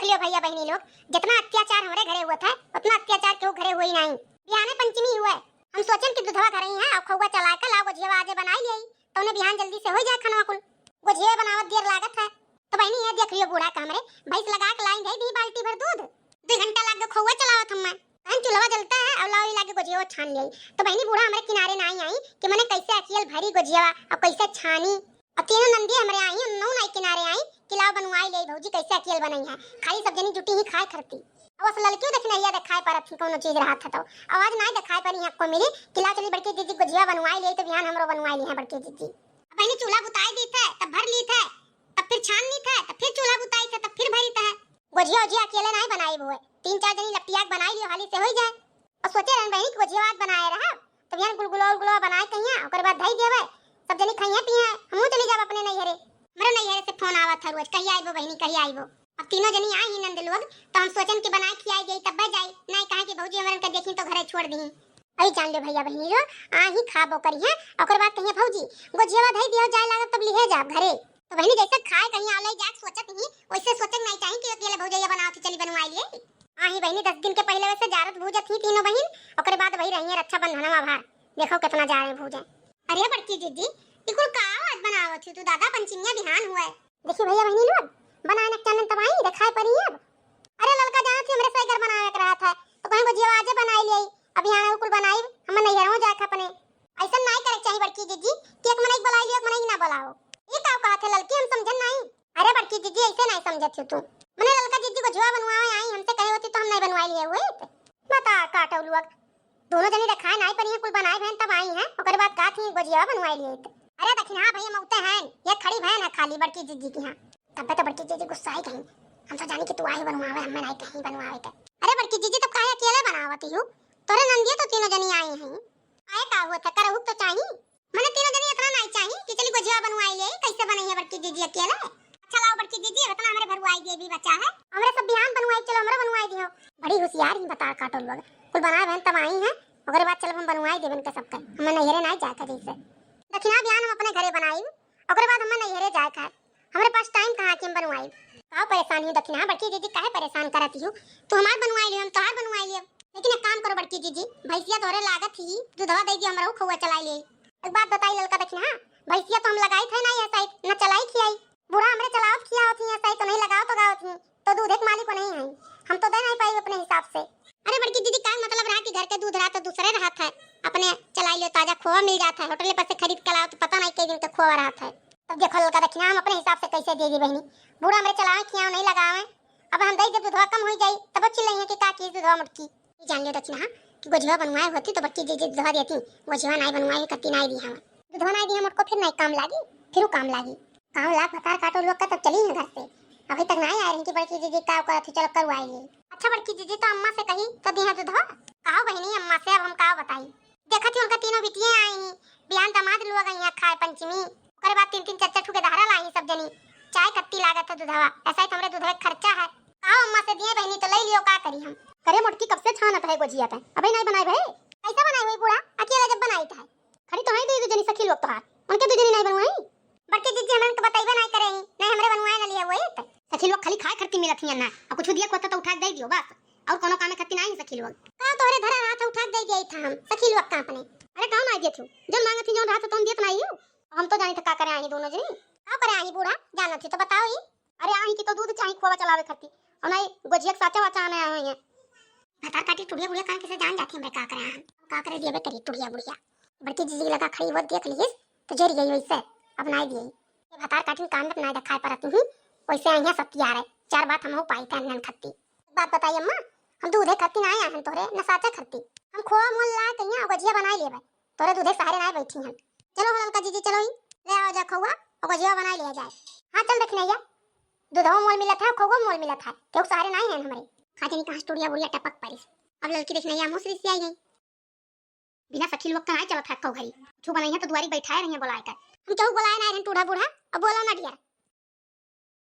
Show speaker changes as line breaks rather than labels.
लियो भैया बहनी लोग, जितना अत्याचार हमारे घरे हुआ था उतना अत्याचार क्यों घरे हुई नहीं। बिहाने पंचमी हुआ है, हम सोचन कि दुधवा घर ही है और खौवा चला के लाओ गुजिया आजे बनाई ले तो उन्हें बिहान जल्दी से हो जाए खाना कुल। गुजिया बनावत देर लागत है तो बहनी ये देख लियो बूढ़ा का हमरे भैंस लगा के लाई गई 2 बाल्टी भर दूध, 2 घंटा लाग खौवा चलावत हम मैं चूल्हा जलता है और लाओ लागे गुजिया छान ले तो बहनी बूढ़ा हमारे किनारे ना आई कि मैंने कैसे अकेल भरी गुजिया और कैसे छानी और तीनों नंदी हमरे आई उन्हों नाई किनारे आई कि लाओ बनवाई ले भौजी कैसे अकेल बनाई है। खाली सब जनी जुटी ही खाए करती अब उस लड़की देखने या दिखाई परत थी कोनो चीज रहा था तो आवाज ना दिखाई परी को मेरी कि ला चली बड़की दीदी गुजिया बनवाई ले तो बिहान हमरो बनवाई ली है बड़की दीदी। अब बहनी चूल्हा बुताई दी थे तब भर ली थे तब फिर छान ली थे तब फिर चूल्हा बुताई थे तब फिर भरी थे गुजिया उजिया अकेले नहीं बनाई वो 3-4 जनी लपटिया बनाई लियो हाली से हो जाए और सोचे रहन बहनी कि गुजिया बनाए रहा तो बिहान गुलगुला गुलगुला बनाए कहिया ओकर बाद धई देवे सब जनी खाइया पिया हमहू चली जाब अपने नैहरे। मेरे नैहरे से फोन आवत था रोज कही आइबो बहनी कही आइबो। अब तीनों जनी आई ही नंद लोग तो हम सोचन कि बनाए खियाई गई तब जाई नहीं कहे कि भौजी हमरन के देखी तो घरे छोड़ दी अई जान ले भैया बहनी रो आ ही खाबो करिया ओकर बाद कहिया भौजी गुजिया धई दियो जाए लागत तब लिहे जाब घरे तो बहनी जैसे खाए कहीं आले जाक सोचत ही वैसे सोचन नहीं चाहिए कि अकेले भौजैया बनावत चली बनवाई लिए आही बहनी 10 दिन के पहले वैसे जारत भूजत थी तीनों बहन ओकर बाद वही रही रक्षाबंधनवा भार देखो कितना जा रहे भूजे। अरे बड़की दीदी इकुल का आज बनावत थी तू दादा पंचमिया बिहान हुआ है देखिए भैया बहनी लोग बनाए न चनन तब आई दिखाई पड़ी अब। अरे लड़का जाना थी हमरे से घर बनावे के रहा था तो कहीं गुजिया आजे बनाई ले अब यहां कुल बनाई हम नहीं हो जाए अपने ऐसा नहीं करे चाहिए बड़की दीदी कि एक मने बुलाई लियो एक मने ना बुलाओ ये का कहा थे लड़की हम समझन नहीं। अरे बड़की दीदी ऐसे नहीं समझत तू मने लड़का दीदी गुजिया बनवावे आई हमसे कहे होती तो हम नहीं बनवाई लिए हुए बता काटो लोग दोनों जनी दिखाए नहीं पड़ी कुल बनाई बहन तब आई है ओकर बाद का थी गुजिया बनवाई लिए। अरे देखिन हां भैया मौते हैं ये खड़ी बहन है खाली बड़की दीदी की हां तब तो बड़की दीदी गुस्सा आई गई हम तो जानी कि तू आई बनवावे हम नहीं कहीं बनवावे के। अरे बड़की दीदी तब काहे अकेले बनावती हो तोरे नंदिया तो तीनों जनी आई हैं आए का हुआ था करहु तो चाहिए मने तीनों जनी इतना नहीं चाहिए कि चली गुजिया बनवाई ले कैसे बनी है बड़की दीदी अकेले। अच्छा लाओ बड़की दीदी इतना हमारे भरवाई दे भी बचा है हमरे सब बिहान बनवाई चलो हमरे बनवाई दियो बड़ी होशियार ही बता काटो लोग कुल बनाए बहन तब आई है ओकर बाद चलो हम बनवाई देबन के सबके हम नैहरे नहीं जाए का जैसे दक्षिणा बिहान हम अपने घरे बनाई ओकर बाद हम नैहरे जाए का हमरे पास टाइम कहां कि हम बनवाई का परेशान हूं दक्षिणा बड़की दीदी काहे परेशान करती हूं तू हमार बनवाई ले हम तोहार बनवाई ले लेकिन एक काम करो बड़की दीदी भैंसिया तोरे लागत ही दूधवा दे दियो हमरा खौवा चलाई ले। एक बात बताई ललका दक्षिणा भैंसिया तो हम लगाई थे नहीं ऐसा न चलाई खियाई बूढ़ा हमरे चलावत खिया होती ऐसा तो नहीं लगाओ तो गावत ही तो दूध एक मालिक को नहीं है हम तो दे नहीं पाई अपने हिसाब से। अरे बड़की दीदी का मतलब रहा कि घर के दूध रहा तो दूसरे रहा था अपने चलाई लो ताजा खोवा मिल जाता है होटल पर से खरीद के लाओ तो पता नहीं कई दिन तक खोवा रहा था तब देखो ललका दक्षिणा हम अपने हिसाब से कैसे दे दी बहनी बूढ़ा हमरे चलावे खियाओ नहीं लगावे अब हम दे जब दूधवा कम हो जाई तब चिल्लाई है कि का की दूधवा मुटकी जान लियो दक्षिणा कि गुजिया बनवाए होती तो बच्ची दीदी दूधवा देती गुजिया नहीं बनवाई कति नहीं दी हम दूधवा नहीं दी हम उसको फिर नहीं काम लागी फिर काम लागी काम लाग बता काटो लोग का तब चली है घर से अभी तक नहीं आ रही कि बड़की दीदी का करती चलो करवाई ले। अच्छा बड़की दीदी तो अम्मा से कही तो दी है दूधवा कहो बहनी अम्मा से अब हम का बताई देखा थी उनका तीनों बिटियां आई हैं बिहान दामाद लोग आई हैं खाए पंचमी ओकर बाद 3-3 4-4 ठुके धारा लाई सब जनी चाय कत्ती लागत है दूधवा ऐसा ही हमरे दूधवा खर्चा है कहो अम्मा से दिए बहनी तो ले लियो का करी हम करे मुटकी कब से छानत है गुजिया पे अबे नहीं बनाई भाई कैसा बनाई हुई बूढ़ा अकेला जब बनाई था खड़ी तो है दे जनी सखी लोग तो हाथ उनके दो जनी नहीं बनवाई बड़की दीदी हमन को बताइबे नहीं करे नहीं हमरे बनवाए ना लिया हुए सखी लोग खाली खाए खरती मिलत हिया ना और कुछ दिया को तो उठा दे दियो बस और कोनो काम में खत्ती नहीं सखी लोग का तोरे धरा रहा था उठा दे गई था हम सखी लोग का अपने अरे काम आ गए थे जब मांगत थी जो रहा था तुम देत नहीं हो हम तो जानी था का करे आई दोनों जनी का करे आई बूढ़ा जाना थी तो बताओ ही अरे आई की तो दूध चाहिए खोवा चलावे खत्ती और नहीं गुजिया साचा वाचा में आए हैं भतार काटी टुड़िया बुढ़िया कहां कैसे जान जाती हमरे का करे हम का करे देबे करी टुड़िया बुढ़िया बड़की दीदी लगा खड़ी वो देख लीजिए तो जरी गई वैसे अब नहीं दी ये भतार काटी कान में नहीं दिखाई परती हूं वैसे आइया सब आ रहे 4 बात हम हो पाई कान खत्ती बात बताइए अम्मा हम दूधे खत्ती नहीं आए तोरे न साचा खत्ती हम खोआ मोल ला कहिया गुजिया बनाई लेबे तोरे दूधे सहारे नहीं बैठी हम चलो ललका दीदी चलो ले आओ जा खोआ और गुजिया बनाई लिया जाए। हां चल देखने या दूधवा मोल मिला था खोगो मोल मिला था तो सहारे नहीं है हमारे खाते नहीं कहां टूड़िया बुढ़िया टपक पड़ी अब लड़की देखने या मुसरी से आई गई बिना सखी लोग तो नहीं चलत है कौ घरी छू बनाई है तो दुआरी बैठाए रही है बुलाए कर हम क्यों बुलाए ना टूढ़ा बूढ़ा अब बोलो ना डियर